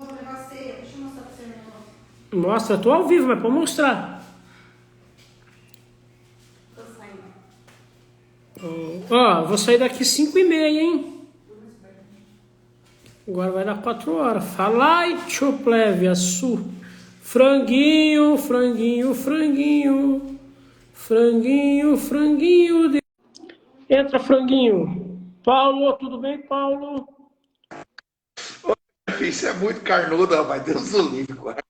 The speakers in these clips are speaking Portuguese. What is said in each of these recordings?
vou levar ceia. Deixa eu mostrar pra você, meu irmão. Mostra, tô ao vivo, mas pode mostrar. Tô saindo. Ó, vou sair daqui 5h30, hein? Agora vai dar 4 horas. Falai, tchopleve, su. Franguinho, franguinho, franguinho. Franguinho, franguinho. Entra, franguinho. Paulo, tudo bem, Paulo? Isso é muito carnudo, rapaz. Deus do livre, cara.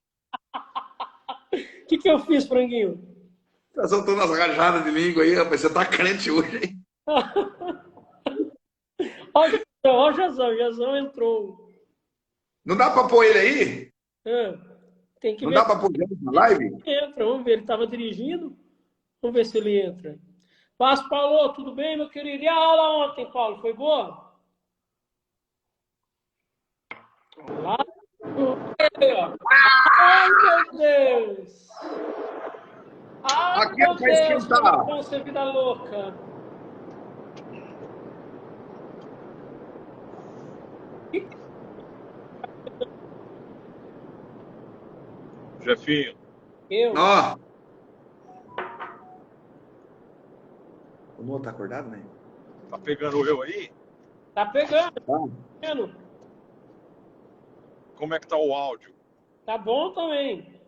O que eu fiz, franguinho? Tá soltando as rajadas de língua aí, rapaz. Você tá crente hoje, hein? Ó, o Jazão entrou. Não dá pra pôr ele aí? Tem que Não ver dá pra pôr ele na live? se ele entra. Vamos ver, ele estava dirigindo. Vamos ver se ele entra. Paz, Paulo, tudo bem, meu querido? E a aula ontem, Paulo, foi boa? Lá. Aí, ó. Ai, meu Deus! Ai, Aqui meu é pra Deus, como é esquentar. bom ser vida louca. Jefinho, Eu? Ó. O Noah tá acordado, né? tá pegando eu aí? Tá pegando, tá Tá. vendo? Como é que tá o áudio? Tá bom também.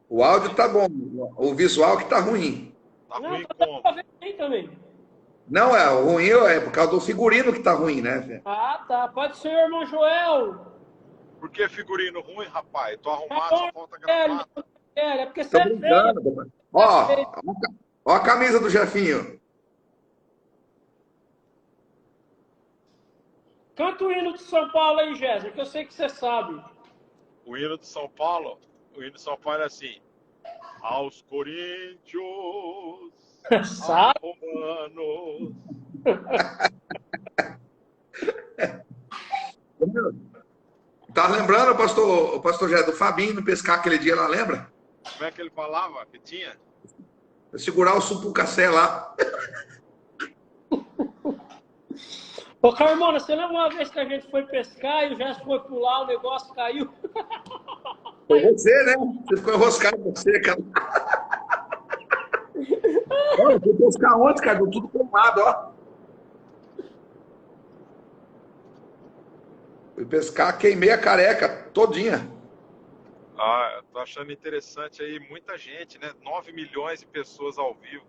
O áudio tá bom. O visual que tá ruim. Tá Não, ruim tá como? pra ver bem também. Não, o ruim é por causa do figurino que tá ruim, né, velho? Ah, tá. Pode ser, irmão Joel. Por que figurino ruim, rapaz? Tô Tá arrumado, bom, só falta Kelly, gravata. é porque você Tô é feio. brincando, papai. Ó a camisa do Jefinho. Canta o hino de São Paulo aí, Jéssica, que eu sei que você sabe. O hino de São Paulo, o hino de São Paulo é assim: aos coríntios, Sabe? aos romanos. Tá lembrando, o pastor Jé, do Fabinho no pescar aquele dia lá, lembra? Como é que ele falava que tinha? Segurar o supucassé lá. Ô, Carmona, você lembra uma vez que a gente foi pescar e o Jéssica foi pular, o negócio caiu? Foi você, né? Você ficou enroscado com você, cara. Olha, eu fui pescar ontem, cara, deu tudo queimado, ó. Fui pescar, queimei a careca todinha. Ah, eu tô achando interessante aí, muita gente, né? 9 milhões de pessoas ao vivo.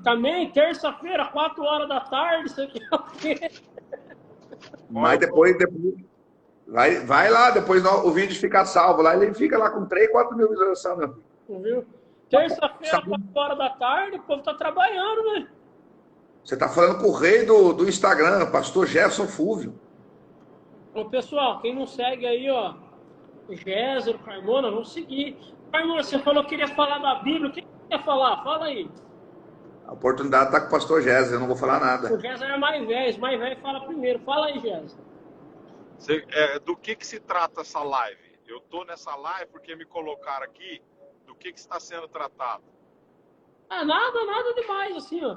Também, terça-feira, 4 horas da tarde, isso aqui é o quê? Mas depois vai lá, depois o vídeo fica salvo lá, ele fica lá com 3, 4 mil visualizações, meu filho. Não viu? Terça-feira, 4 horas da tarde, o povo tá trabalhando, né? Você tá falando com o rei do Instagram, pastor Jefferson Fúvio. Ô, pessoal, quem não segue aí, ó, o Géser, o Carmona, vamos seguir. Carmona, você falou que queria falar da Bíblia, o que você quer falar? Fala aí. A oportunidade tá com o pastor Jéssica, eu não vou falar O nada. Géser é mais velho fala primeiro. Fala aí, Géser. Do que se trata essa live? Eu tô nessa live porque me colocaram aqui. Do que está sendo tratado? Ah, nada demais, assim, ó.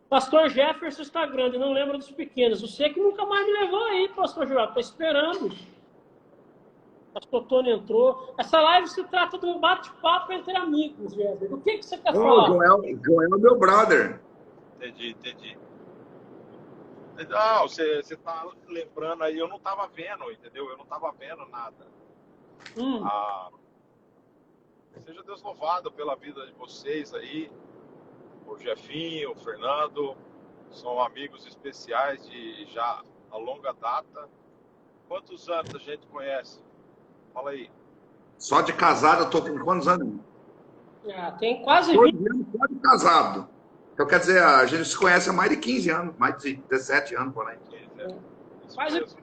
Pastor Jefferson está grande, não lembra dos pequenos. Você que nunca mais me levou aí, pastor Joel. Tô esperando. Pastor Tony entrou. Essa live se trata de um bate-papo entre amigos, Jéssica. Do que você quer falar? O Joel é meu brother. Entendi. Ah, você tá lembrando aí, eu não tava vendo, entendeu? Eu não tava vendo nada. Ah, seja Deus louvado pela vida de vocês aí. O Jefinho, o Fernando, são amigos especiais de já a longa data. Quantos anos a gente conhece? Fala aí. Só de casado, eu tô com quantos anos? Ah, tem quase 12 20. anos só de casado. Então, quer dizer, a gente se conhece há mais de 15 anos, mais de 17 anos, por aí. Isso Quase. mesmo.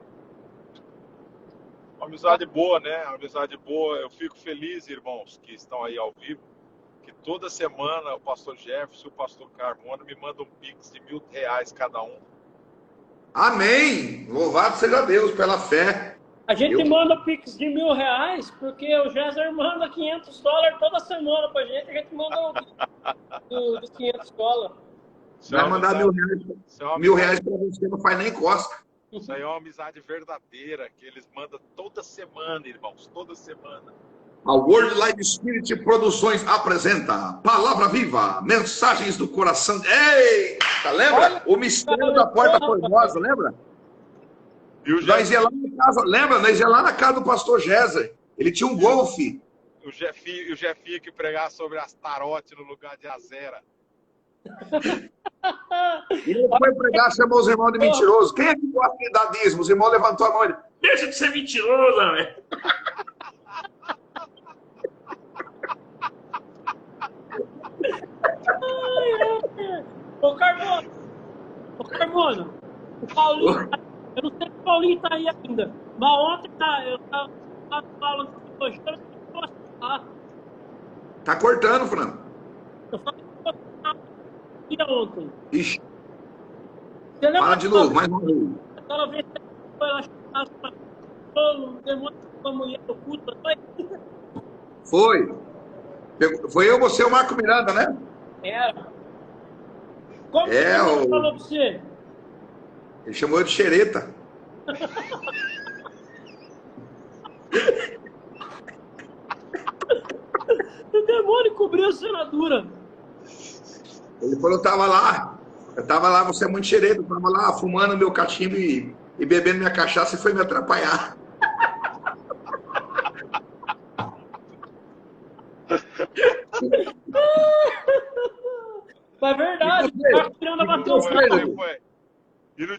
Uma amizade boa, né? Uma amizade boa. Eu fico feliz, irmãos, que estão aí ao vivo, que toda semana o pastor Jefferson e o pastor Carmona me mandam um pix de R$1.000 cada um. Amém! Louvado seja Deus pela fé. A gente manda pix de R$1.000 porque o Jéssica manda $500 toda semana pra gente. A gente manda dos $500. Vai mandar R$1.000 pra você, não faz nem costa. Isso aí é uma amizade verdadeira, que eles mandam toda semana, irmãos, toda semana. A World Life Spirit Produções apresenta Palavra Viva, Mensagens do Coração. Eita, lembra? Olha, O mistério da Porta Formosa, lembra? E o Nós ia lá na casa, lembra? Nós ia lá na casa do pastor Géser. Ele tinha um golfe. O Jefinho que pregava sobre as tarote no lugar de Azera. Ele foi pregar, chamou os irmãos de mentiroso. Quem é que gosta de dar dízimo? Os irmãos levantou a mão e disse, deixa de ser mentiroso, velho. Ô Carmona, o Paulinho, eu não sei se o Paulinho tá aí ainda, mas ontem eu tava falando de hoje, eu não posso falar. Tá cortando, Fran. Eu falei que ontem. Ixi, Você lembra fala de novo, mais uma vez. aquela vez que foi lá chamar o demônio da mulher do culto? Foi. Foi eu, você e o Marco Miranda, né? Era. Como que É, ele falou pra você? Ele chamou eu de xereta. O demônio cobriu a senadura. Ele falou, eu tava lá, você é muito xereta, eu tava lá fumando meu cachimbo e bebendo minha cachaça e foi me atrapalhar. Mas é verdade, o Marco Miranda bateu o carro.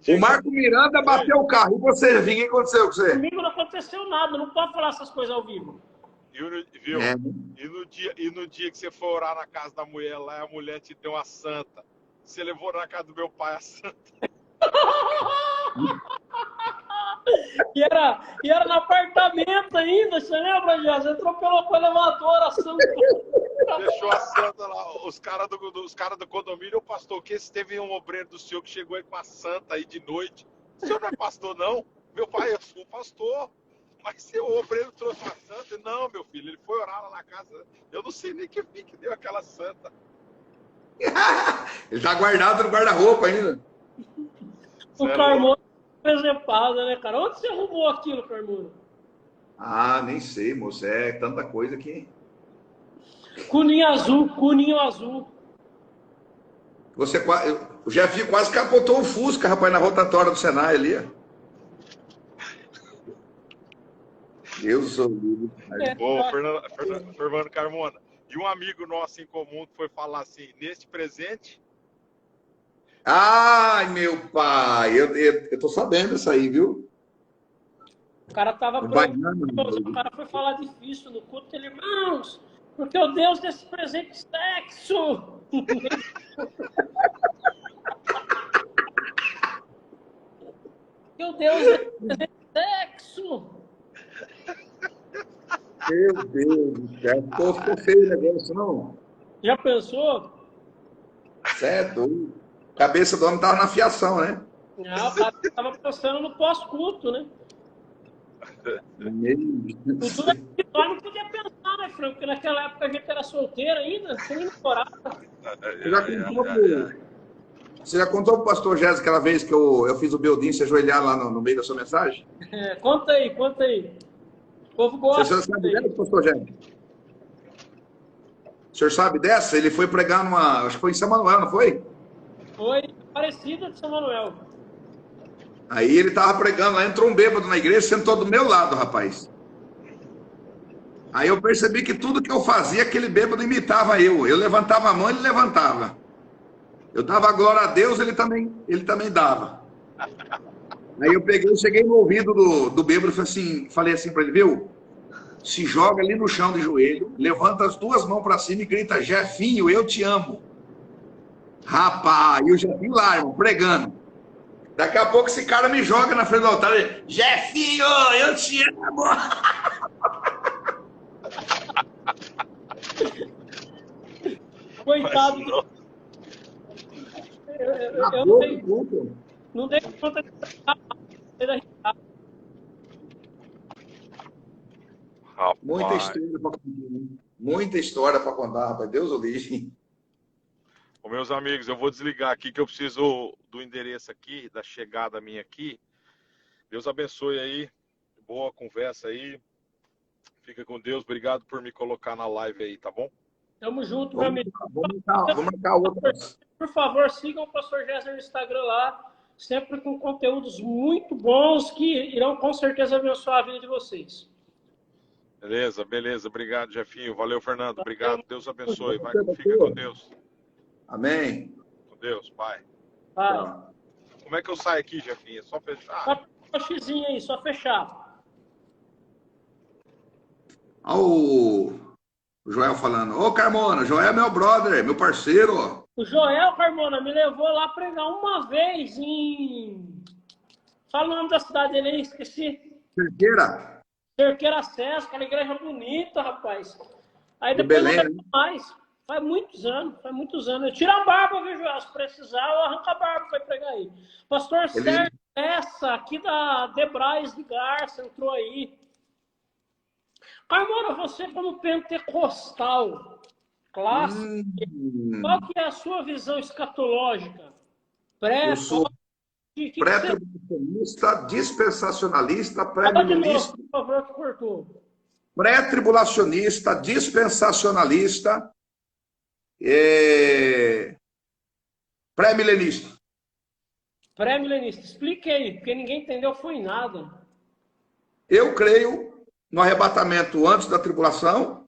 O Marco Miranda bateu o carro. E você, Vinho, o que aconteceu com você? Comigo não aconteceu nada, não pode falar essas coisas ao vivo. Viu? É. E no dia que você for orar na casa da mulher lá, a mulher te deu uma santa. Você levou na casa do meu pai a santa. E era no apartamento ainda, você lembra, já? Você atropelou com o elevador, a santa. Deixou a santa lá. Os caras do condomínio, o pastor, que esse teve um obreiro do senhor que chegou aí com a santa aí de noite. O senhor não é pastor, não? Meu pai, eu sou pastor. Mas seu obreiro trouxe uma santa? Não, meu filho, ele foi orar lá na casa. Eu não sei nem que fim que deu aquela santa. Ele tá guardado no guarda-roupa ainda. O Carmona é presepada, né, cara? Onde você arrumou aquilo, Carmona? Ah, nem sei, moço. É tanta coisa que... Cuninho azul. O Jefinho quase capotou o Fusca, rapaz, na rotatória do Senai ali. Ó. Deus do livre. Ô, Fernando Carmona. E um amigo nosso em comum que foi falar assim, neste presente... Ai, meu pai, eu tô sabendo isso aí, viu? O cara tava preocupado, o cara foi falar difícil no culto, ele, irmãos, porque o Deus desse presente sexo. Porque o Deus desse presente sexo. Meu Deus do céu, ficou feio o negócio, não? Já pensou? Certo. A cabeça do homem tava na fiação, né? Não, o cara tava pensando no pós-culto, né? O duro é que nós não podia pensar, né, Franco? Porque naquela época a gente era solteiro ainda, sem namorada. Você já contou pro pastor Jéssica aquela vez que eu fiz o Beldin se ajoelhar lá no meio da sua mensagem? É, conta aí. O povo gosta. Você sabe dessa, pastor Jéssica? O senhor sabe dessa? Ele foi pregar acho que foi em São Manuel, não foi? Foi parecida de São Manuel. Aí ele tava pregando lá, entrou um bêbado na igreja, sentou do meu lado, rapaz. Aí eu percebi que tudo que eu fazia, aquele bêbado imitava eu. Eu levantava a mão, ele levantava. Eu dava glória a Deus, ele também dava. Aí eu cheguei no ouvido do bêbado e falei assim para ele, viu? Se joga ali no chão de joelho, levanta as duas mãos para cima e grita, Jefinho, eu te amo. Rapaz, e o Jefinho lá, irmão, pregando. Daqui a pouco esse cara me joga na frente do altar e Jefinho, eu te amo. Coitado. Eu não dei conta de Muita história para contar, rapaz. Deus o livre. Ô, meus amigos, eu vou desligar aqui que eu preciso do endereço aqui, da chegada minha aqui. Deus abençoe aí. Boa conversa aí. Fica com Deus. Obrigado por me colocar na live aí, tá bom? Tamo junto, meu amigo. Vamos marcar outra. Por favor, sigam o Pastor Géser no Instagram lá, sempre com conteúdos muito bons que irão com certeza abençoar a vida de vocês. Beleza, beleza. Obrigado, Jefinho. Valeu, Fernando. Obrigado. Deus abençoe. Fica com Deus. Amém. Com Deus, Pai. Vai. Como é que eu saio aqui, Jefinho? É só fechar? Só o xizinho aí, só fechar. Olha o Joel falando. Ô, Carmona, Joel é meu brother, meu parceiro. O Joel, Carmona, me levou lá pregar uma vez em... Fala o nome da cidade dele aí, esqueci. Cerqueira. Cerqueira Acesso, aquela igreja bonita, rapaz. Aí De depois Belém, não lembro mais. Faz muitos anos. Eu tiro a barba, viu, Joel? Se precisar, eu arranco a barba para pregar aí. Pastor Sérgio Essa, aqui da Debrais de Garça, entrou aí. Carmona, você como pentecostal clássico, qual que é a sua visão escatológica? Eu sou pré-tribulacionista, dispensacionalista, pré-milenista. Por favor, que cortou. Pré-tribulacionista, dispensacionalista, pré-milenista. Pré-milenista. Explique aí, porque ninguém entendeu, foi nada. Eu creio no arrebatamento antes da tribulação,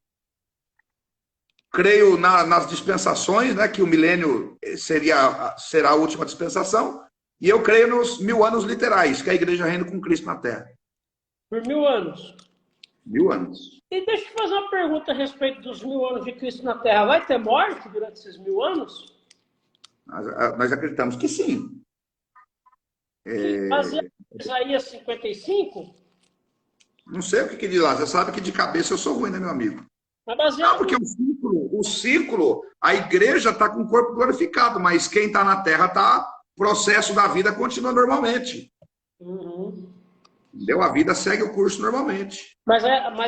creio nas dispensações, né, que o milênio será a última dispensação, e eu creio nos 1000 anos literais, que a igreja reina com Cristo na Terra. Por 1000 anos. 1000 anos. E deixa eu fazer uma pergunta a respeito dos 1000 anos de Cristo na Terra. Vai ter morte durante esses 1000 anos? Nós acreditamos que sim. Baseado em Isaías 55? Não sei o que diz lá. Você sabe que de cabeça eu sou ruim, né, meu amigo? Mas baseado... Não, porque o ciclo, a igreja está com o corpo glorificado, mas quem está na terra o processo da vida continua normalmente. Uhum. Entendeu? A vida segue o curso normalmente. Mas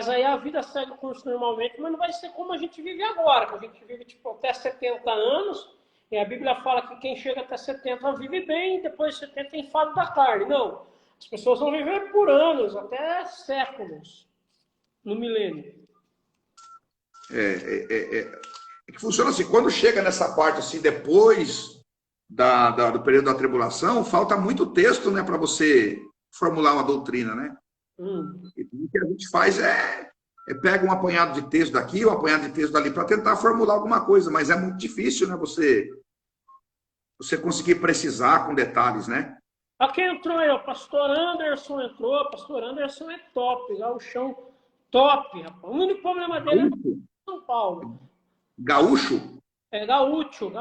aí a vida segue o curso normalmente, mas não vai ser como a gente vive agora, que a gente vive tipo, até 70 anos, e a Bíblia fala que quem chega até 70 vive bem, e depois de 70 tem enfado da carne. Não. As pessoas vão viver por anos, até séculos, no milênio. É que funciona assim, quando chega nessa parte assim, depois do período da tribulação, falta muito texto, né, para você formular uma doutrina, né? E o que a gente faz é pega um apanhado de texto daqui, um apanhado de texto dali, para tentar formular alguma coisa, mas é muito difícil, né, você conseguir precisar com detalhes, né? Aqui entrou aí, o pastor Anderson entrou, o pastor Anderson é top, gauchão top, rapaz. O único problema dele é São Paulo. Gaúcho? É gaúcho.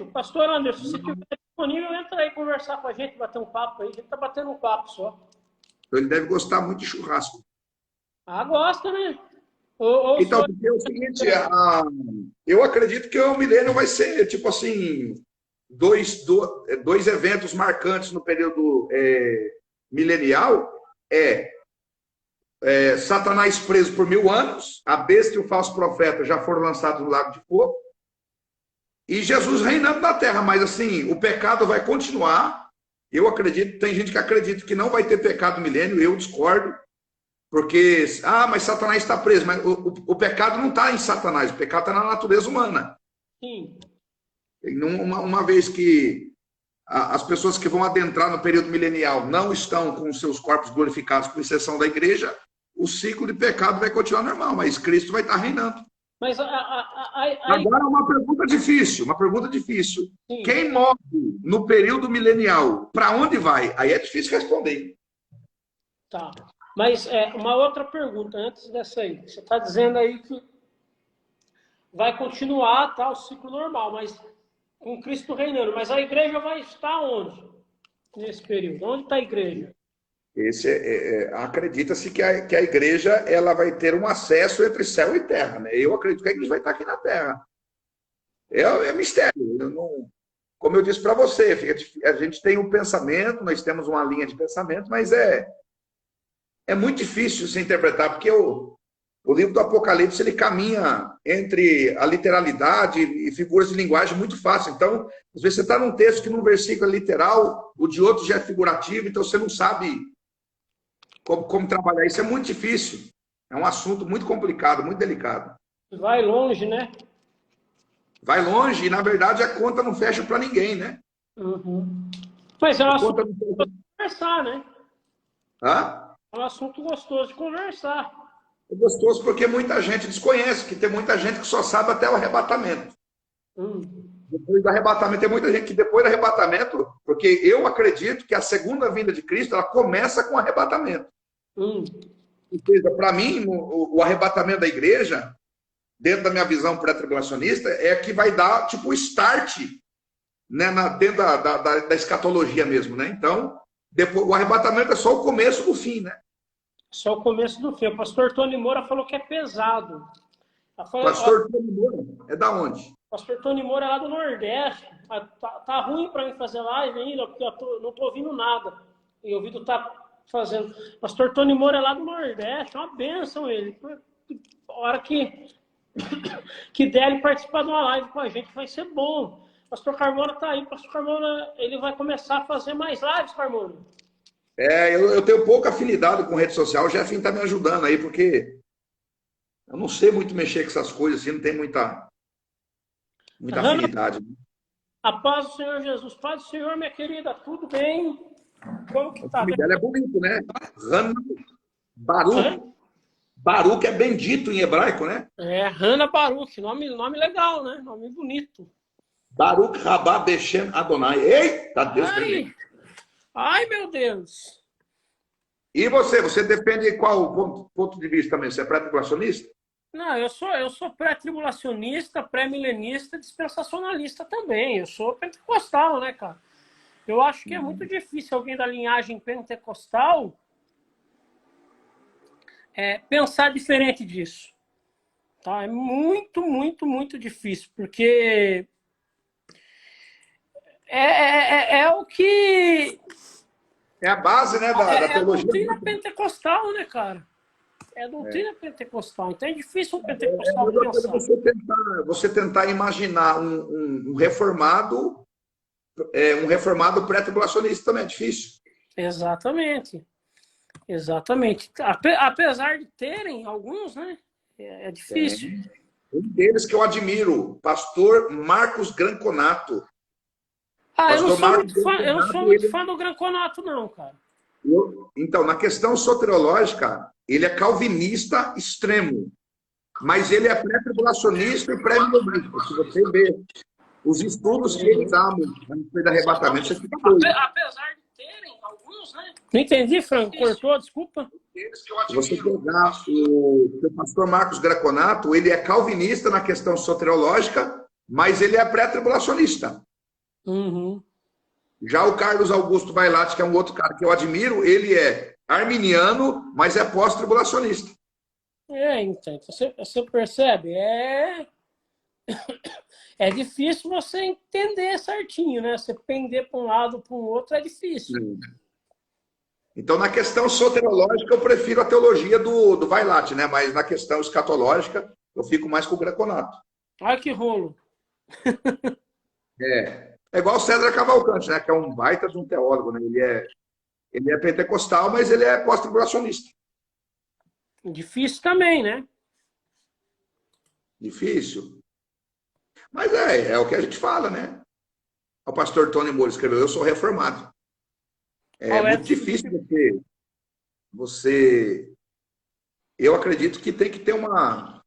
Pastor Anderson, se tiver disponível, entra aí conversar com a gente, bater um papo aí. A gente tá batendo um papo só. Ele deve gostar muito de churrasco. Ah, gosta, né? Então, porque é o seguinte, eu acredito que o milênio vai ser, tipo assim, dois eventos marcantes no período milenial. Satanás preso por 1000 anos, a besta e o falso profeta já foram lançados no lago de fogo, e Jesus reinando na terra, mas assim, o pecado vai continuar. Eu acredito, tem gente que acredita que não vai ter pecado no milênio, eu discordo, porque, mas Satanás está preso, mas o pecado não está em Satanás, o pecado está na natureza humana. Sim. Uma vez que as pessoas que vão adentrar no período milenial não estão com seus corpos glorificados, com exceção da igreja, o ciclo de pecado vai continuar normal, mas Cristo vai estar reinando. Mas agora uma pergunta difícil. Sim. Quem morre no período milenial, para onde vai? Aí é difícil responder. Tá. Mas uma outra pergunta antes dessa aí. Você está dizendo aí que vai continuar o ciclo normal, mas com Cristo reinando. Mas a igreja vai estar onde nesse período? Onde está a igreja? Acredita-se que a igreja ela vai ter um acesso entre céu e terra, né? Eu acredito que a igreja vai estar aqui na terra. É mistério. Como eu disse para você, a gente tem um pensamento, nós temos uma linha de pensamento, mas é muito difícil se interpretar, porque o livro do Apocalipse ele caminha entre a literalidade e figuras de linguagem muito fácil. Então, às vezes você está num texto que num versículo é literal, o de outro já é figurativo, então você não sabe como trabalhar isso é muito difícil. É um assunto muito complicado, muito delicado. Vai longe, né? Vai longe e, na verdade, a conta não fecha para ninguém, né? Uhum. Mas é um A assunto conta não fecha. de conversar, né? Hã? É um assunto gostoso de conversar. É gostoso porque muita gente desconhece, que tem muita gente que só sabe até o arrebatamento. Depois do arrebatamento, tem muita gente que depois do arrebatamento, porque eu acredito que a segunda vinda de Cristo, ela começa com o arrebatamento. Para mim, o arrebatamento da igreja, dentro da minha visão pré-tribulacionista, é que vai dar, tipo, o start, né, dentro da escatologia mesmo, né? Então, depois, o arrebatamento é só o começo do fim, né? Só o começo do fim. O pastor Tony Moura falou que é pesado. Pastor Tony Moura é da onde? O pastor Tony Moura é lá do Nordeste. Tá ruim para mim fazer live ainda, porque eu não tô ouvindo nada. E o ouvido tá fazendo. O pastor Tony Moura é lá do Nordeste, é uma bênção ele. A hora que der ele participar de uma live com a gente, vai ser bom. O pastor Carmona tá aí. O pastor Carmona, ele vai começar a fazer mais lives, Carmona. Eu tenho pouca afinidade com rede social. O Jefinho está me ajudando aí, porque eu não sei muito mexer com essas coisas, assim, não tem muita afinidade. A paz do Senhor Jesus. Paz do Senhor, minha querida, tudo bem? Como que tá? O nome dela é bonito, né? Hannah Baruch. Baruch é bendito em hebraico, né? Hannah Baruch. Nome legal, né? Nome bonito. Baruch Rabá Beshem Adonai. Eita, Deus bendito. Ai, meu Deus. E você defende qual ponto de vista também? Você é pré-tribulacionista? Não, eu sou pré-tribulacionista, pré-milenista, dispensacionalista também. Eu sou pentecostal, né, cara? Eu acho que é muito difícil alguém da linhagem pentecostal pensar diferente disso. Tá? É muito, muito, muito difícil, porque é o que... É a base, né, da teologia. É a doutrina pentecostal, né, cara? É a doutrina pentecostal. Então é difícil um pentecostal pensar. Você tentar imaginar um reformado pré-tribulacionista também é difícil. Exatamente. Apesar de terem alguns, né? É difícil. Um deles que eu admiro, pastor Marcos Granconato. Eu não sou muito fã do Granconato, não, cara. Então, na questão soteriológica, ele é calvinista extremo. Mas ele é pré-tribulacionista e pré-milenista. Se você ver os estudos que ele dá a respeito do arrebatamento, você fica doido. Apesar de terem alguns, né? Não entendi, Franco. Cortou, desculpa. Se você pegar o pastor Marcos Granconato, ele é calvinista na questão soteriológica, mas ele é pré-tribulacionista. Já o Carlos Augusto Vailate, que é um outro cara que eu admiro, ele é arminiano, mas é pós-tribulacionista. Então, você percebe? É difícil você entender certinho, né? Você pender para um lado para o outro é difícil. Então, na questão soteriológica, eu prefiro a teologia do Vailate, né? Mas na questão escatológica, eu fico mais com o Granconato. Olha que rolo. É igual o César Cavalcante, né? Que é um baita de um teólogo, né? Ele é pentecostal, mas ele é pós-tribulacionista. Difícil também, né? Difícil. Mas é o que a gente fala, né? O pastor Tony Moura escreveu, eu sou reformado. Muito difícil você... Eu acredito que tem que ter uma...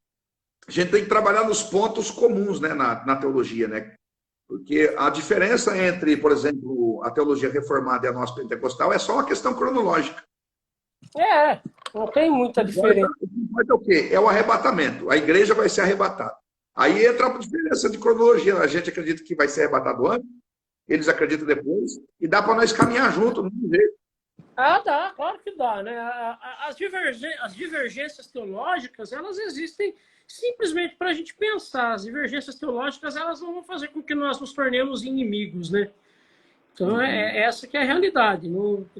A gente tem que trabalhar nos pontos comuns, né, na teologia, né? Porque a diferença entre, por exemplo, a teologia reformada e a nossa pentecostal é só uma questão cronológica. Não tem muita diferença. Mas é o quê? É o arrebatamento. A igreja vai ser arrebatada. Aí entra a diferença de cronologia. A gente acredita que vai ser arrebatado antes, eles acreditam depois, e dá para nós caminhar junto, do mesmo jeito. Dá, claro que dá, né? As divergências teológicas, elas existem simplesmente para a gente pensar. As divergências teológicas, elas não vão fazer com que nós nos tornemos inimigos, né? Então, essa que é a realidade.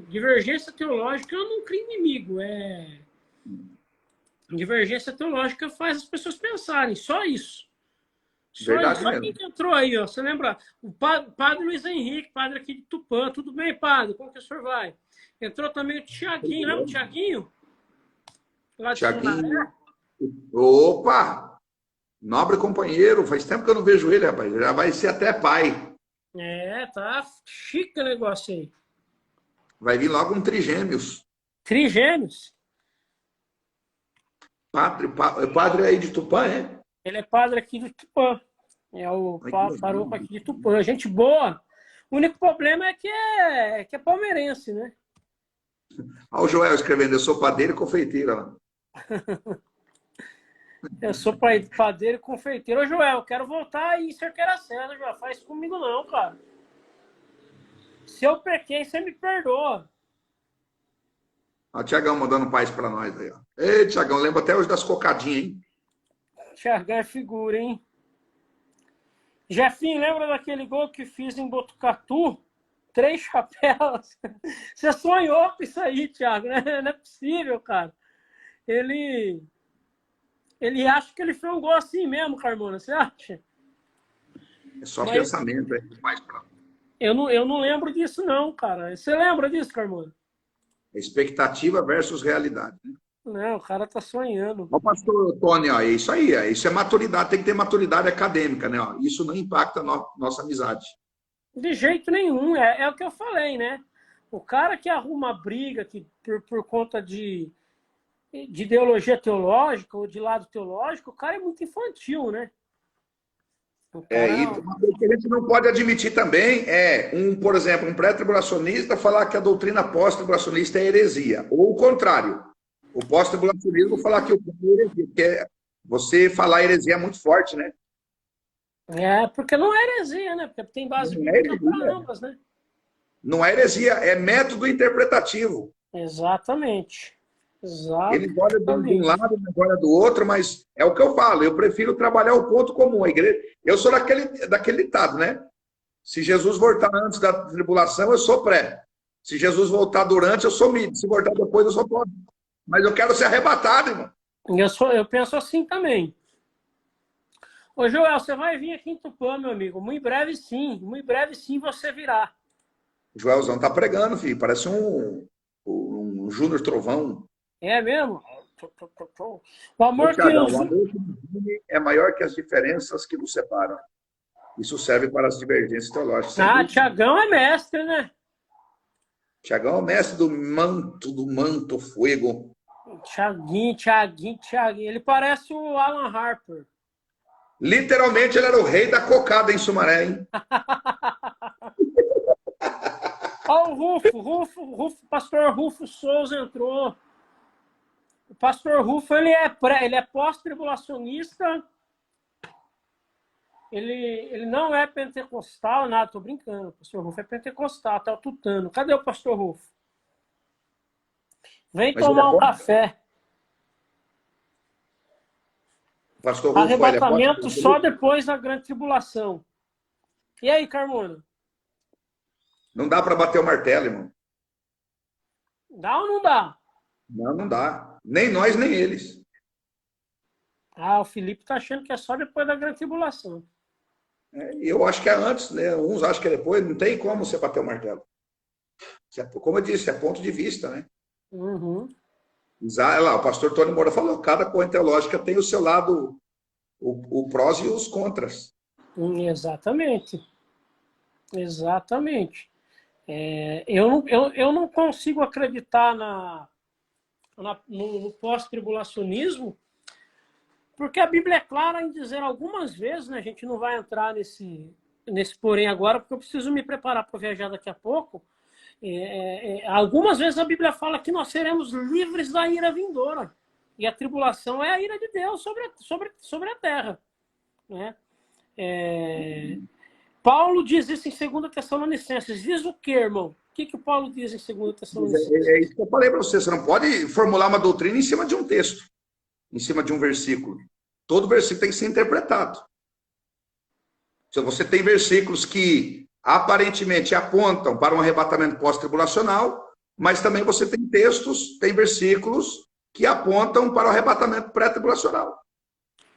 Divergência teológica não cria inimigo. Divergência teológica faz as pessoas pensarem, só isso. Verdade Só mesmo. quem que entrou aí, ó. Você lembra? O padre Luiz Henrique, padre aqui de Tupã. Tudo bem, padre? Como que o senhor vai? Entrou também o Tiaguinho. Lembra o Tiaguinho? Lá de Sumaré. Tiaguinho. Opa! Nobre companheiro. Faz tempo que eu não vejo ele, rapaz. Já vai ser até pai. Tá chique o negócio aí. Vai vir logo um trigêmeos. Trigêmeos? Padre aí de Tupã, é? Ele é padre aqui de Tupã. É o paroco aqui de Tupã. Gente boa. O único problema é que é palmeirense, né? Olha o Joel escrevendo, eu sou padeiro e confeiteiro. Lá. Eu sou padeiro e confeiteiro. Ô, Joel, eu quero voltar aí em Cerqueira-Cena, Joel. Faz isso comigo não, cara. Se eu pequei, você me perdoa. Ó, o Tiagão mandando paz pra nós aí, ó. Ei, Tiagão, lembra até hoje das cocadinhas, hein? Tiagão é figura, hein? Jefinho, lembra daquele gol que fiz em Botucatu? 3 chapéus. Você sonhou com isso aí, Thiago, né? Não é possível, cara. Ele acha que ele fez um gol assim mesmo, Carmona, você acha? É só pensamento, é mais pra... Eu não lembro disso, não, cara. Você lembra disso, Carmona? Expectativa versus realidade. Né? Não, o cara tá sonhando. Ó, pastor Tony, ó, é isso aí, isso é maturidade, tem que ter maturidade acadêmica, né? Ó, isso não impacta a nossa amizade. De jeito nenhum, é o que eu falei, né? O cara que arruma briga por conta de ideologia teológica ou de lado teológico, o cara é muito infantil, né? E uma coisa que a gente não pode admitir também é, por exemplo, um pré-tribulacionista falar que a doutrina pós-tribulacionista é heresia. Ou o contrário, o pós-tribulacionismo falar que o é heresia, porque você falar heresia é muito forte, né? Porque não é heresia, né? Porque tem base bíblica para ambas, né? Não é heresia, é método interpretativo. Exatamente. Ele olha de um lado, ele olha do outro, mas é o que eu falo, eu prefiro trabalhar o ponto comum. A igreja, eu sou daquele ditado, né? Se Jesus voltar antes da tribulação, eu sou pré. Se Jesus voltar durante, eu sou mid. Se voltar depois, eu sou pós. Mas eu quero ser arrebatado, irmão. Eu penso assim também. Ô, Joel, você vai vir aqui em Tupã, meu amigo. Muito breve, sim, você virá. O Joelzão tá pregando, filho. Parece um Júnior Trovão. É mesmo? O amor que nos une é maior que as diferenças que nos separam. Isso serve para as divergências teológicas. Tiagão é mestre, né? Tiagão é o mestre do manto fuego. Tiaguinho. Ele parece o Alan Harper. Literalmente, ele era o rei da cocada em Sumaré, hein? Olha o pastor Rufo Souza entrou. O pastor Rufo, ele é pós-tribulacionista. Ele não é pentecostal, nada, tô brincando. O pastor Rufo é pentecostal, tá tutano. Cadê o pastor Rufo? Vem tomar um café. Pastor Rufo, arrebatamento só depois da grande tribulação. E aí, Carmona? Não dá para bater o martelo, irmão. Dá ou não dá? Não dá. Nem nós, nem eles. O Felipe tá achando que é só depois da grande tribulação. Eu acho que é antes, né? Uns acham que é depois. Não tem como você bater o martelo. Como eu disse, é ponto de vista, né? Uhum. Lá, o pastor Tony Moura falou, cada corrente teológica tem o seu lado, o prós e os contras. Exatamente. Eu não consigo acreditar no pós-tribulacionismo, porque a Bíblia é clara em dizer algumas vezes, né? A gente não vai entrar nesse porém agora, porque eu preciso me preparar para viajar daqui a pouco. Algumas vezes a Bíblia fala que nós seremos livres da ira vindoura. E a tribulação é a ira de Deus sobre a terra. Né? Paulo diz isso em 2 Tessalonicenses. Diz o quê, irmão? O que o Paulo diz em 2 Tessalonicenses? É isso que eu falei para você. Você não pode formular uma doutrina em cima de um texto, em cima de um versículo. Todo versículo tem que ser interpretado. Se você tem versículos que aparentemente apontam para um arrebatamento pós-tribulacional, mas também você tem versículos que apontam para o arrebatamento pré-tribulacional.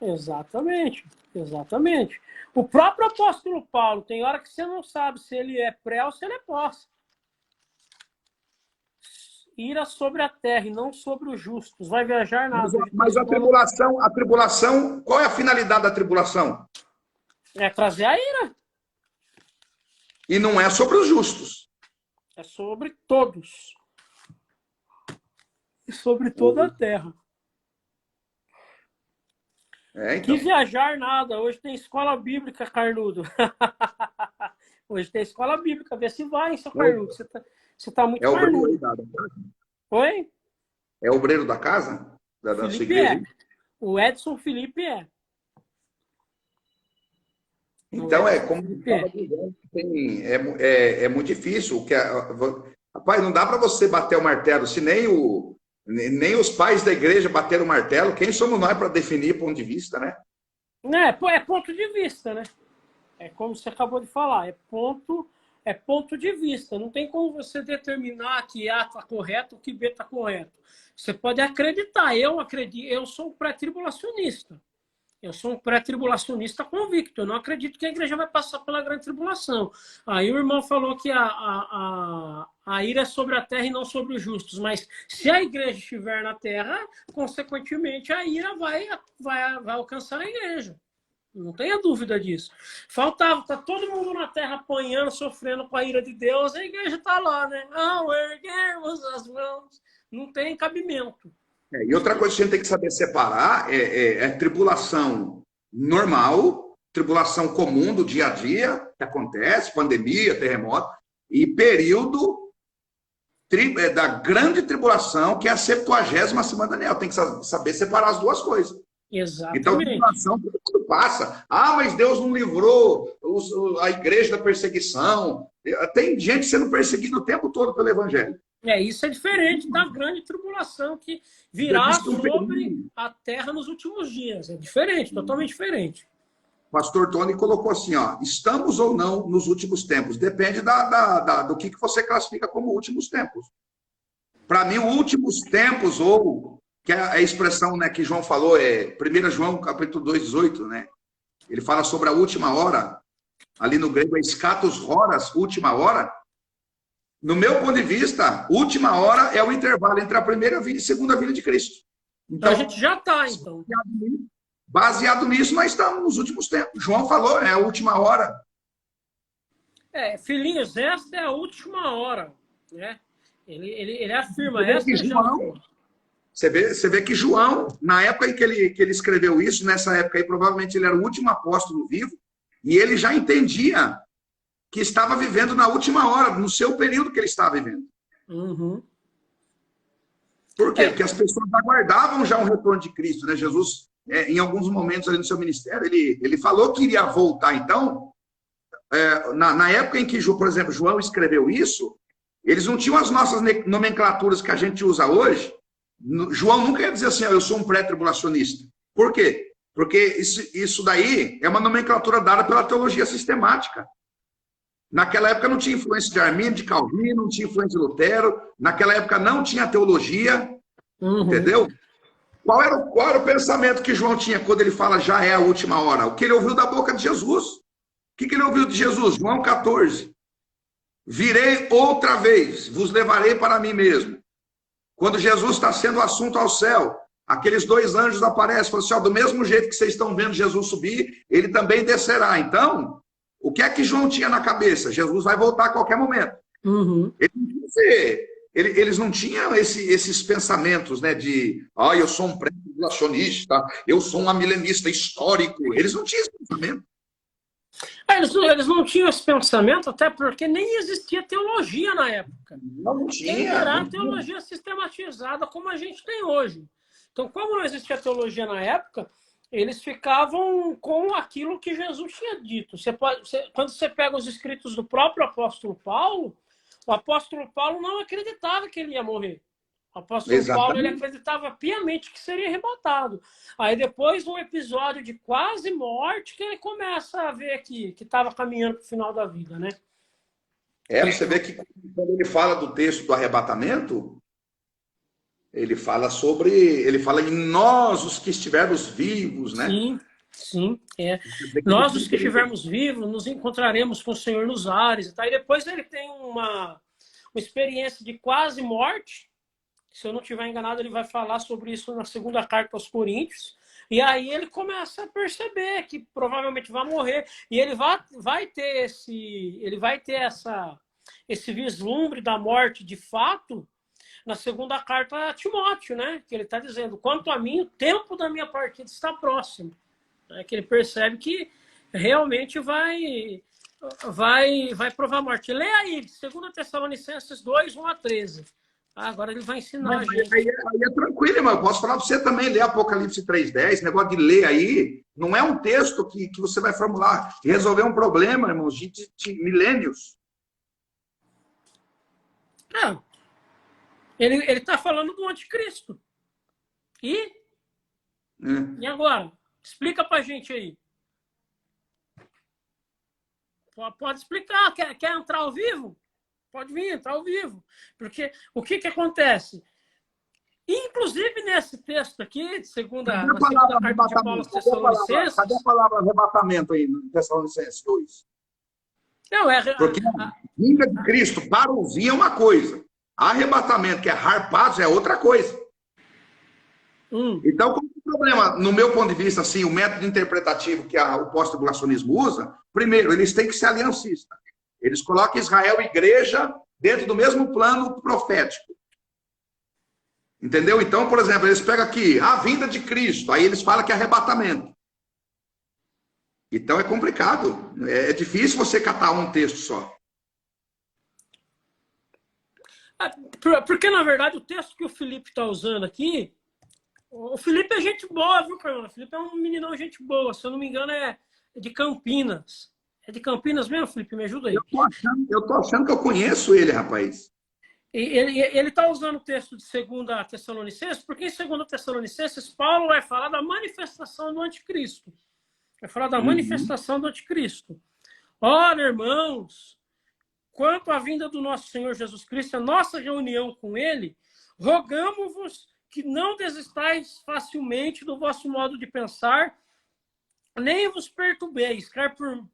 Exatamente, exatamente. O próprio apóstolo Paulo, tem hora que você não sabe se ele é pré ou se ele é pós. Ira sobre a terra e não sobre os justos. Vai viajar nada. Mas a tribulação, qual é a finalidade da tribulação? É trazer a ira. E não é sobre os justos. É sobre todos. E sobre toda a terra. Então. Que viajar nada. Hoje tem escola bíblica, Carludo. Hoje tem escola bíblica. Vê se vai, seu Carludo. Você tá muito carludo. Oi? É obreiro da casa? Da sua igreja? O Edson Felipe é. Então, como é muito difícil. Rapaz, não dá para você bater o martelo. Se nem os pais da igreja bateram o martelo, quem somos nós para definir ponto de vista, né? É ponto de vista, né? É como você acabou de falar, é ponto de vista. Não tem como você determinar que A está correto ou que B está correto. Você pode acreditar. Eu sou um pré-tribulacionista. Eu sou um pré-tribulacionista convicto. Eu não acredito que a igreja vai passar pela grande tribulação. Aí o irmão falou que a ira é sobre a terra e não sobre os justos. Mas se a igreja estiver na terra, consequentemente a ira vai alcançar a igreja. Não tenha dúvida disso. Tá todo mundo na terra apanhando, sofrendo com a ira de Deus, a igreja está lá, né? Erguemos as mãos. Não tem cabimento. E outra coisa que a gente tem que saber separar é tribulação normal, tribulação comum do dia a dia, que acontece, pandemia, terremoto, e período da grande tribulação, que é a 70ª semana Daniel. Tem que saber separar as duas coisas. Exatamente. Então, tribulação todo mundo passa. Mas Deus não livrou a igreja da perseguição. Tem gente sendo perseguida o tempo todo pelo evangelho. Isso é diferente da grande tribulação que virá sobre a terra nos últimos dias. É diferente, totalmente diferente. O pastor Tony colocou assim, estamos ou não nos últimos tempos? Depende do que você classifica como últimos tempos. Para mim, últimos tempos, ou que é a expressão, né, que João falou, 1 João capítulo 2, 18, né? Ele fala sobre a última hora, ali no grego é scatos horas, última hora. No meu ponto de vista, última hora é o intervalo entre a primeira vinda e a segunda vinda de Cristo. Então a gente já está, então. Baseado nisso, nós estamos nos últimos tempos. João falou, é a última hora. Filhinhos, esta é a última hora, né? Ele afirma, esta João, você vê que João, na época em que ele escreveu isso, nessa época aí, provavelmente ele era o último apóstolo vivo, e ele já entendia que estava vivendo na última hora, no seu período que ele estava vivendo. Uhum. Por quê? Porque as pessoas aguardavam já um retorno de Cristo, né? Jesus, em alguns momentos ali no seu ministério, ele falou que iria voltar. Então, na época em que, por exemplo, João escreveu isso, eles não tinham as nossas nomenclaturas que a gente usa hoje. João nunca ia dizer assim, eu sou um pré-tribulacionista. Por quê? Porque isso daí é uma nomenclatura dada pela teologia sistemática. Naquela época não tinha influência de Arminio, de Calvino, não tinha influência de Lutero. Naquela época não tinha teologia, entendeu? Qual era o pensamento que João tinha quando ele fala já é a última hora? O que ele ouviu da boca de Jesus. O que ele ouviu de Jesus? João 14. Virei outra vez, vos levarei para mim mesmo. Quando Jesus está sendo assunto ao céu, aqueles 2 anjos aparecem e falam assim, do mesmo jeito que vocês estão vendo Jesus subir, ele também descerá. Então, o que é que João tinha na cabeça? Jesus vai voltar a qualquer momento. Uhum. Eles não tinham esses pensamentos, né, de eu sou um pré-tribulacionista, eu sou um amilenista histórico. Eles não tinham esse pensamento. Eles não tinham esse pensamento, até porque nem existia teologia na época. Não tinha. Nem era teologia sistematizada como a gente tem hoje. Então, como não existia teologia na época, eles ficavam com aquilo que Jesus tinha dito. Quando você pega os escritos do próprio apóstolo Paulo, o apóstolo Paulo não acreditava que ele ia morrer. O apóstolo Paulo ele acreditava piamente que seria arrebatado. Aí depois, um episódio de quase morte, que ele começa a ver que estava caminhando para o final da vida, né? Você vê que quando ele fala do texto do arrebatamento, Ele fala em nós, os que estivermos vivos, né? Sim, sim. Nós, os que estivermos vivos, nos encontraremos com o Senhor nos ares. Tá? E depois ele tem uma experiência de quase morte. Se eu não estiver enganado, ele vai falar sobre isso na segunda carta aos Coríntios. E aí ele começa a perceber que provavelmente vai morrer. E ele vai ter esse vislumbre da morte de fato na segunda carta a Timóteo, né? Que ele está dizendo, quanto a mim, o tempo da minha partida está próximo. É que ele percebe que realmente vai provar a morte. Lê aí, 2 Tessalonicenses 2, 1-13. Agora ele vai ensinar a gente. Aí é tranquilo, irmão. Eu posso falar para você também, ler Apocalipse 3:10. Negócio de ler aí, não é um texto que você vai formular e resolver um problema, irmãos, de milênios. Ele está falando do anticristo. E agora? Explica para a gente aí. Pode explicar. Quer entrar ao vivo? Pode vir, entrar ao vivo. Porque o que acontece? Inclusive nesse texto aqui, na segunda carta de Paulo aos Tessalonicenses... Cadê a palavra arrebatamento aí no Tessalonicenses 2? Não, porque a vinda de Cristo para ouvir é uma coisa. Arrebatamento, que é harpados, é outra coisa. Então, qual é o problema? No meu ponto de vista, assim, o método interpretativo que o pós-tribulacionismo usa, primeiro, eles têm que ser aliancistas. Eles colocam Israel e igreja dentro do mesmo plano profético. Entendeu? Então, por exemplo, eles pegam aqui a vinda de Cristo, aí eles falam que é arrebatamento. Então é complicado. É difícil você catar um texto só. Porque, na verdade, o texto que o Felipe está usando aqui, o Felipe é gente boa, viu, Carol? O Felipe é um meninão gente boa. Se eu não me engano, é de Campinas. É de Campinas mesmo, Felipe? Me ajuda aí. Eu tô achando que eu conheço ele, rapaz. Ele está usando o texto de 2 Tessalonicenses, porque em 2 Tessalonicenses, Paulo vai falar da manifestação do anticristo. Vai falar da manifestação do anticristo. Ora, irmãos, quanto à vinda do nosso Senhor Jesus Cristo, a nossa reunião com ele, rogamo-vos que não desistais facilmente do vosso modo de pensar, nem vos perturbeis, quer por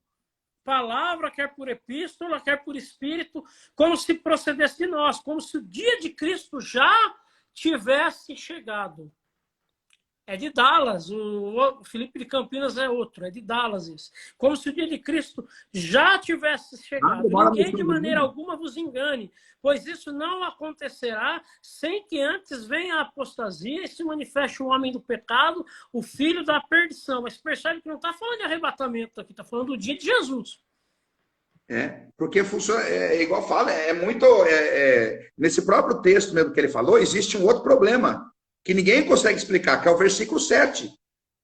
palavra, quer por epístola, quer por espírito, como se procedesse de nós, como se o dia de Cristo já tivesse chegado. É de Dallas, o Felipe de Campinas é outro, é de Dallas isso. Como se o dia de Cristo já tivesse chegado. Ninguém de maneira alguma vos engane, pois isso não acontecerá sem que antes venha a apostasia e se manifeste o homem do pecado, o filho da perdição. Mas percebe que não está falando de arrebatamento aqui, está falando do dia de Jesus. Porque funciona, igual fala, nesse próprio texto mesmo que ele falou, existe um outro problema que ninguém consegue explicar, que é o versículo 7,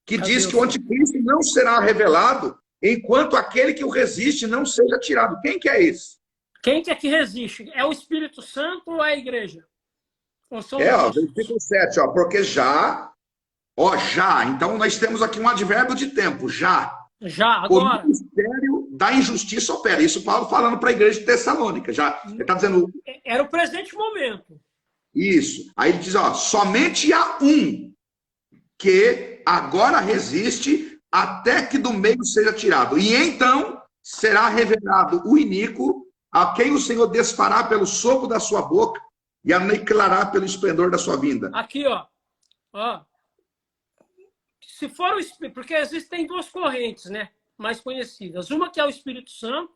que diz que o anticristo não será revelado enquanto aquele que o resiste não seja tirado. Quem que é esse? Quem que é que resiste? É o Espírito Santo ou é a igreja? Versículo 7, porque já, então nós temos aqui um advérbio de tempo, já. Já, agora. O mistério da injustiça opera. Isso Paulo falando para a igreja de Tessalônica. Ele está dizendo... Era o presente momento. Isso. Aí ele diz, somente há um que agora resiste até que do meio seja tirado. E então será revelado o iníquo, a quem o Senhor desfará pelo sopro da sua boca e aniquilará pelo esplendor da sua vinda. Aqui, se for o Espírito, porque existem duas correntes, né, mais conhecidas. Uma que é o Espírito Santo,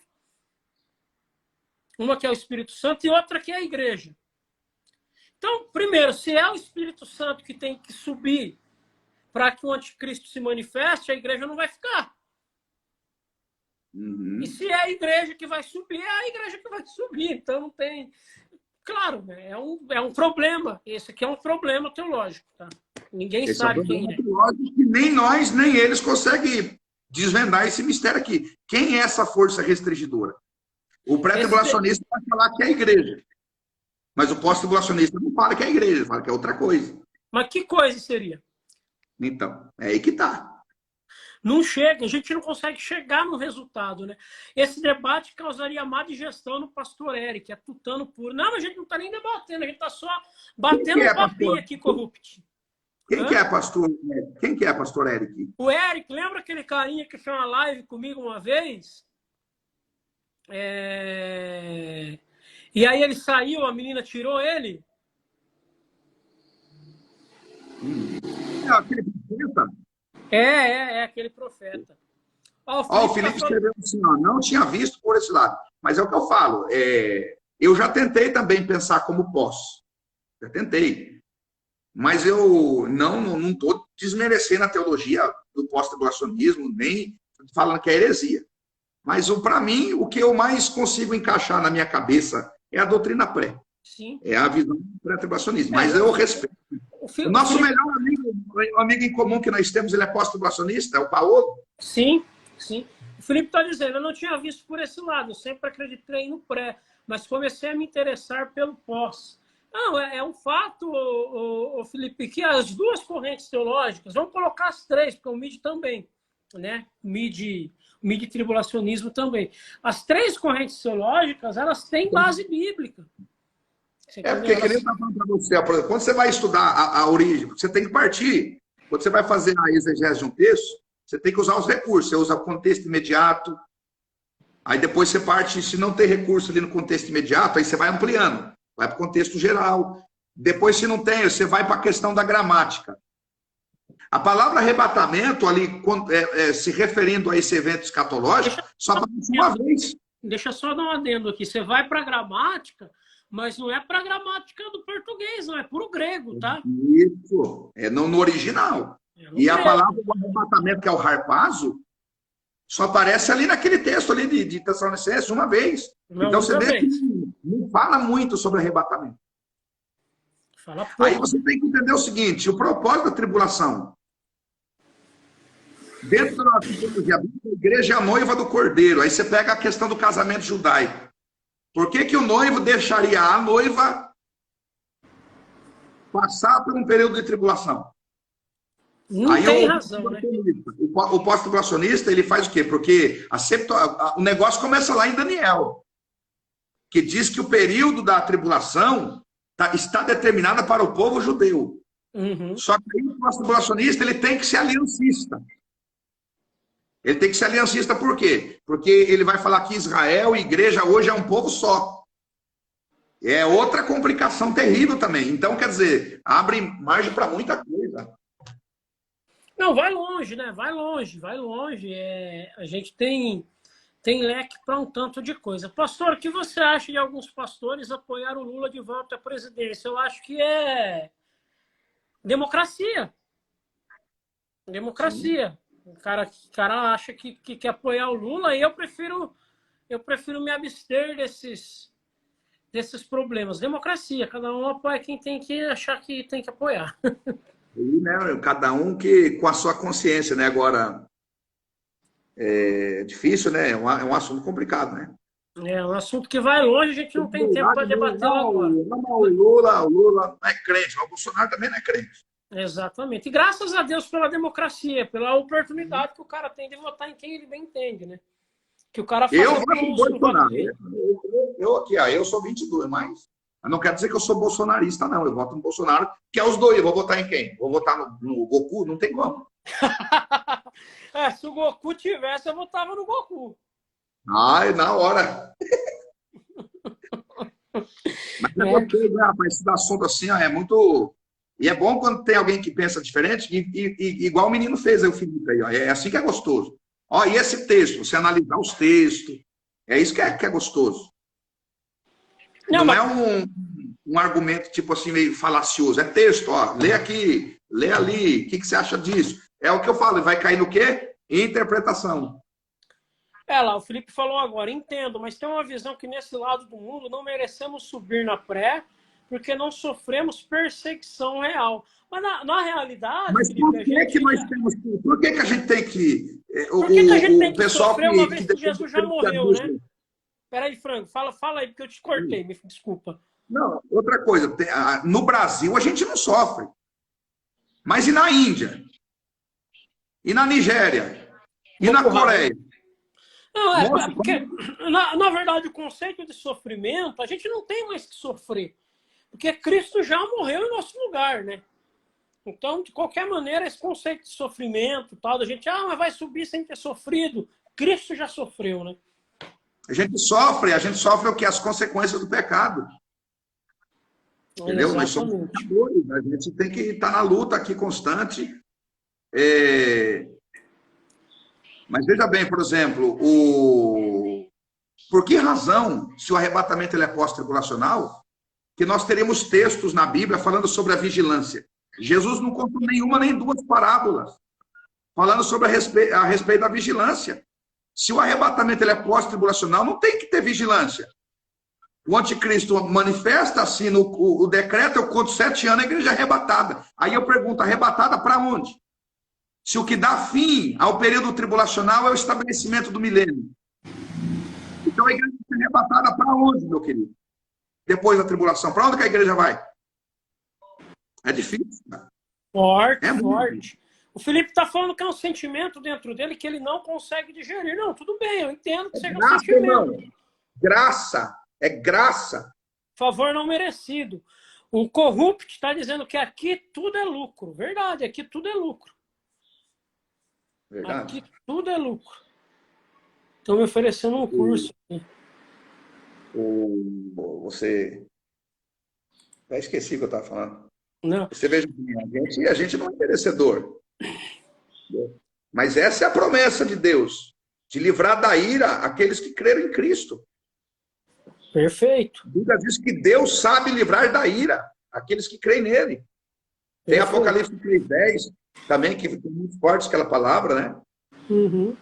e outra que é a igreja. Então, primeiro, se é o Espírito Santo que tem que subir para que o anticristo se manifeste, a igreja não vai ficar. E se é a igreja que vai subir, é a igreja que vai subir. Então, não tem... Claro, né? É um problema. Esse aqui é um problema teológico. Tá? Ninguém sabe quem é. Teológico que nem nós, nem eles conseguem desvendar esse mistério aqui. Quem é essa força restringidora? O pré-tribulacionista vai falar que é a igreja. Mas o pós-tribulacionista não fala que é a igreja, fala que é outra coisa. Mas que coisa seria? Então, é aí que está. Não chega, a gente não consegue chegar no resultado, né? Esse debate causaria má digestão no pastor Eric, é tutano puro. Não, a gente não está nem debatendo, a gente está só batendo um papinho aqui, corrupt. Quem que é pastor Eric? Quem que é pastor Eric? O Eric, lembra aquele carinha que fez uma live comigo uma vez? E aí ele saiu, a menina tirou ele? Aquele profeta? É aquele profeta. O Felipe escreveu assim, ó, não tinha visto por esse lado. Mas é o que eu falo. Eu já tentei também pensar como posso. Já tentei. Mas eu não estou desmerecendo a teologia do pós-tribulacionismo, nem falando que é heresia. Mas, para mim, o que eu mais consigo encaixar na minha cabeça é a doutrina pré. Sim. É a visão pré-tribulacionista. Mas eu respeito. O nosso melhor amigo em comum que nós temos, ele é pós-tribulacionista, é o Paulo. Sim, sim. O Felipe está dizendo, eu não tinha visto por esse lado, eu sempre acreditei no pré, mas comecei a me interessar pelo pós. Não, é um fato, Felipe, que as duas correntes teológicas, vamos colocar as três, porque o MID também, né? O MID tribulacionismo também. As três correntes teológicas, elas têm base bíblica. Porque que nem eu estava falando para você, por exemplo, quando você vai estudar a origem, você tem que partir. Quando você vai fazer a exegese de um texto, você tem que usar os recursos. Você usa o contexto imediato, aí depois você parte, se não tem recurso ali no contexto imediato, aí você vai ampliando, vai para o contexto geral. Depois, se não tem, você vai para a questão da gramática. A palavra arrebatamento, ali, se referindo a esse evento escatológico, só aparece uma vez. Deixa eu só dar um adendo aqui. Você vai para a gramática, mas não é para a gramática do português, não. É para o grego, tá? Isso. É no original. E a palavra do arrebatamento, que é o harpazo, só aparece ali naquele texto ali de Tessalonicenses uma vez. Não, então você vê que não fala muito sobre arrebatamento. Fala pouco. Aí você tem que entender o seguinte, o propósito da tribulação. Dentro da nossa teologia, a igreja é a noiva do cordeiro. Aí você pega a questão do casamento judaico. Por que o noivo deixaria a noiva passar por um período de tribulação? Não aí tem razão, né? O pós-tribulacionista, ele faz o quê? Porque o negócio começa lá em Daniel, que diz que o período da tribulação está determinado para o povo judeu. Uhum. Só que aí o pós-tribulacionista, ele tem que ser aliancista. Ele tem que ser aliancista por quê? Porque ele vai falar que Israel e igreja hoje é um povo só. É outra complicação terrível também. Então, quer dizer, abre margem para muita coisa. Não, vai longe, né? Vai longe. A gente tem leque para um tanto de coisa. Pastor, o que você acha de alguns pastores apoiar o Lula de volta à presidência? Eu acho que é democracia. Democracia. O cara acha que quer apoiar o Lula e eu prefiro me abster desses problemas. Democracia, cada um apoia quem tem que achar que tem que apoiar. E, né, cada um com a sua consciência, né? Agora, é difícil, né? É um assunto complicado, né? É um assunto que vai longe, a gente não tem tempo para debater agora. O Lula não é crente, o Bolsonaro também não é crente. Exatamente. E graças a Deus pela democracia, pela oportunidade que o cara tem de votar em quem ele bem entende, né? Que o cara eu voto em Bolsonaro. Eu sou 22, mas não quer dizer que eu sou bolsonarista, não. Eu voto no Bolsonaro, que é os dois. Eu vou votar em quem? Vou votar no Goku? Não tem como. Se o Goku tivesse, eu votava no Goku. Na hora. Mas é gostoso, né, rapaz? Esse assunto assim, ó, é muito... E é bom quando tem alguém que pensa diferente, igual o menino fez aí, o Felipe aí, ó. É assim que é gostoso. Ó, e esse texto, você analisar os textos, é isso que é gostoso. Não é um argumento tipo assim, meio falacioso. É texto, ó. Lê aqui, lê ali. O que você acha disso? É o que eu falo. Vai cair no quê? Interpretação. Lá, o Felipe falou agora, entendo, mas tem uma visão que nesse lado do mundo não merecemos subir na pré, porque não sofremos perseguição real. Mas na realidade... Mas por que nós temos que... Por que a gente tem que... Por que a gente tem que sofrer uma vez que Jesus já morreu, né? Peraí, Franco, fala aí, porque eu te cortei, me desculpa. Não, outra coisa, no Brasil a gente não sofre. Mas e na Índia? E na Nigéria? E na Coreia? Não, Nossa, porque, na verdade, o conceito de sofrimento, a gente não tem mais que sofrer. Porque Cristo já morreu em nosso lugar, né? Então, de qualquer maneira, esse conceito de sofrimento, tal, da gente, mas vai subir sem ter sofrido. Cristo já sofreu, né? A gente sofre o que? As consequências do pecado. Entendeu? Nós somos pecadores, a gente tem que estar na luta aqui constante. Mas veja bem, por exemplo, por que razão, se o arrebatamento ele é pós-tribulacional, que nós teremos textos na Bíblia falando sobre a vigilância? Jesus não contou nenhuma nem duas parábolas falando sobre a respeito da vigilância. Se o arrebatamento ele é pós-tribulacional, não tem que ter vigilância. O anticristo manifesta, assina o decreto, eu conto 7 anos, a igreja é arrebatada. Aí eu pergunto, arrebatada para onde? Se o que dá fim ao período tribulacional é o estabelecimento do milênio. Então a igreja é arrebatada para onde, meu querido? Depois da tribulação, para onde que a igreja vai? É difícil. Forte, forte. O Felipe está falando que é um sentimento dentro dele que ele não consegue digerir. Não, tudo bem, eu entendo que seja um sentimento. Irmão. Graça, é graça. Favor não merecido. Um corrupto está dizendo que aqui tudo é lucro. Verdade, aqui tudo é lucro. Verdade. Aqui tudo é lucro. Estão me oferecendo um curso. Você... Já esqueci o que eu estava falando. Não. Você veja, a gente não é merecedor. Mas essa é a promessa de Deus, de livrar da ira aqueles que creram em Cristo. Perfeito. A Bíblia diz que Deus sabe livrar da ira aqueles que creem nele. Tem Apocalipse 3:10 também, que é muito forte aquela palavra, né? Uhum.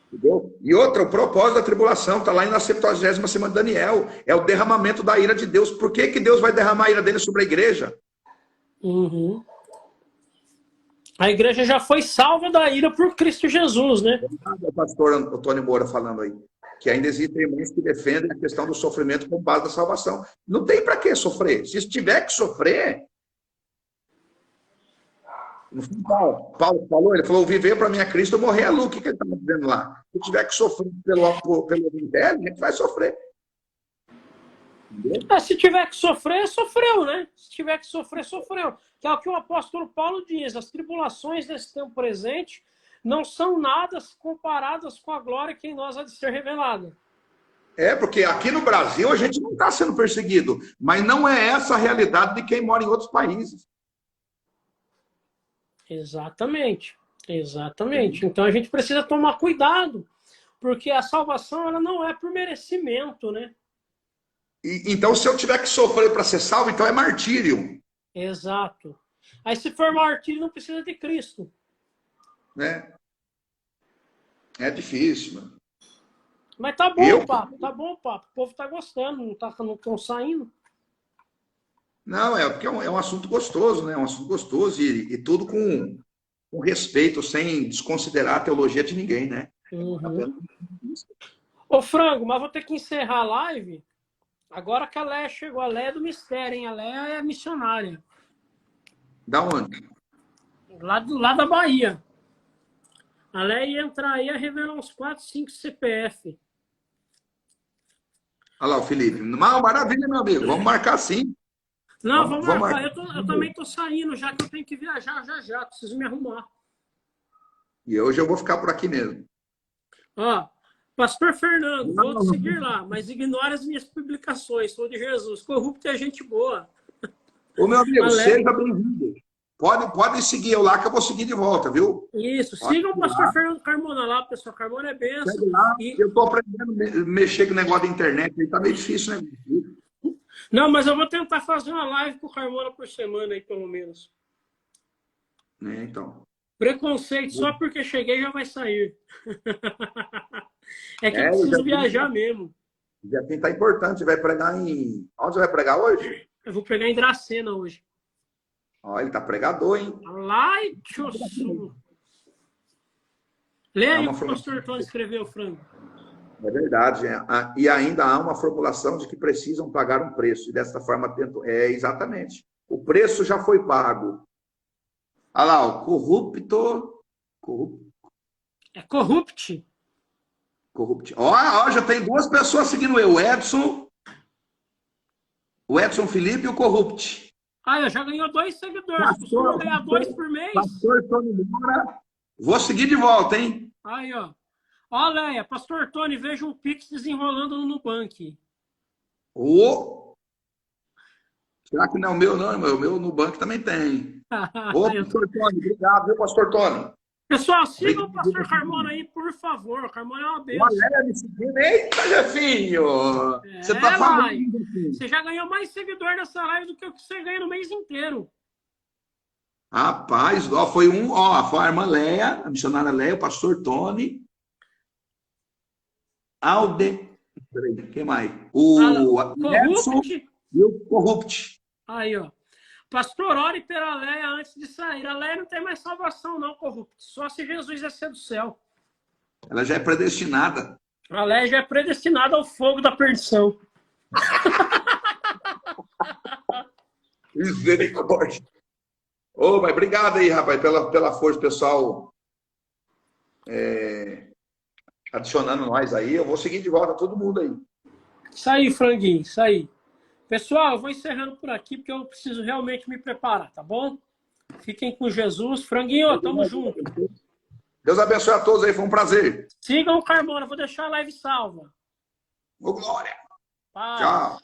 Entendeu? E outra, o propósito da tribulação está lá na 70ª semana de Daniel, é o derramamento da ira de Deus. Por que Deus vai derramar a ira dele sobre a igreja? Uhum. A igreja já foi salva da ira por Cristo Jesus, né? O pastor Antônio Moura falando aí, que ainda existem irmãos que defendem a questão do sofrimento como base da salvação. Não tem para que sofrer. Se tiver que sofrer... No fim, Paulo falou, ele falou, viver para mim é Cristo, morrer é lucro. O que ele estava dizendo lá? Se tiver que sofrer pelo evangelho, a gente vai sofrer. Se tiver que sofrer, sofreu, né? Se tiver que sofrer, sofreu. Que é o que o apóstolo Paulo diz, as tribulações desse tempo presente não são nada comparadas com a glória que em nós há de ser revelada. Porque aqui no Brasil a gente não está sendo perseguido, mas não é essa a realidade de quem mora em outros países. Exatamente, exatamente. Então a gente precisa tomar cuidado, porque a salvação ela não é por merecimento, né? Então se eu tiver que sofrer para ser salvo, então é martírio. Exato. Aí se for martírio, não precisa de Cristo. Né? É difícil, mano. Mas tá bom o papo, tá bom o papo. O povo tá gostando, não estão saindo. Não, porque é um assunto gostoso, né? É um assunto gostoso e tudo com respeito, sem desconsiderar a teologia de ninguém, né? Uhum. Ô, Frango, mas vou ter que encerrar a live. Agora que a Léa chegou, a Léa é do mistério, hein? A Léa é missionária. Da onde? Lá da Bahia. A Léa ia entrar aí, ia revelar uns 4, 5 CPF. Olha lá o Felipe. Maravilha, meu amigo. Vamos marcar sim. Não, vamos marcar. Eu também estou saindo, já que eu tenho que viajar já. Preciso me arrumar. E hoje eu vou ficar por aqui mesmo. Ó, Pastor Fernando, vou te seguir lá, mas ignore as minhas publicações. Sou de Jesus. Corrupto é gente boa. Ô, meu amigo, seja bem-vindo. Pode seguir eu lá, que eu vou seguir de volta, viu? Isso. Sigam o Pastor Fernando Carmona lá, pessoal. Carmona é benção. Segue lá. Eu estou aprendendo a mexer com o negócio da internet. Aí tá meio difícil, né? Não, mas eu vou tentar fazer uma live com o Carmona por semana aí, pelo menos. Então. Preconceito, só porque cheguei já vai sair. É que eu preciso viajar mesmo. Já tá importante. Você vai pregar em... Onde você vai pregar hoje? Eu vou pregar em Dracena hoje. Ó, ele tá pregador, hein? Lá em Tchossu. Lê aí o que o pastor Antônio escreveu, Frango. É verdade. E ainda há uma formulação de que precisam pagar um preço. E dessa forma, exatamente. O preço já foi pago. Olha lá, o corrupto. É Corrupt. Corrupt. Ó, já tem 2 pessoas seguindo eu. O Edson Felipe e o Corrupt. Aí, já ganhou 2 seguidores. Costuma ganhar 2 por mês. Pastor Tony Moura. Vou seguir de volta, hein? Aí, ó. Ó, Leia, Pastor Tony, veja um Pix desenrolando no Nubank. Ô! Será que não é o meu, não? O meu Nubank também tem. Ô, Pastor Tony, obrigado, viu, Pastor Tony? Pessoal, sigam o Pastor Carmona aí, por favor. O Carmona é uma benção. Olha, me seguindo. Eita, Jefinho! Você tá falando. Você já ganhou mais seguidor nessa live do que o que você ganha no mês inteiro. Rapaz, ó, foi a irmã Leia, a missionária Leia, o Pastor Tony. Peraí, quem mais? O Edson e o Corrupt. Aí, ó. Pastor, ore pela Leia antes de sair. A Leia não tem mais salvação, não, Corrupt. Só se Jesus descer do céu. Ela já é predestinada. A Leia já é predestinada ao fogo da perdição. Misericórdia. Ô, mas obrigado aí, rapaz, pela força, pessoal. Adicionando nós aí. Eu vou seguir de volta todo mundo aí. Isso aí, franguinho, isso aí. Pessoal, eu vou encerrando por aqui, porque eu preciso realmente me preparar, tá bom? Fiquem com Jesus. Franguinho, tamo junto. Deus abençoe a todos aí, foi um prazer. Sigam o Carmona, vou deixar a live salva. Ô, glória. Paz. Tchau.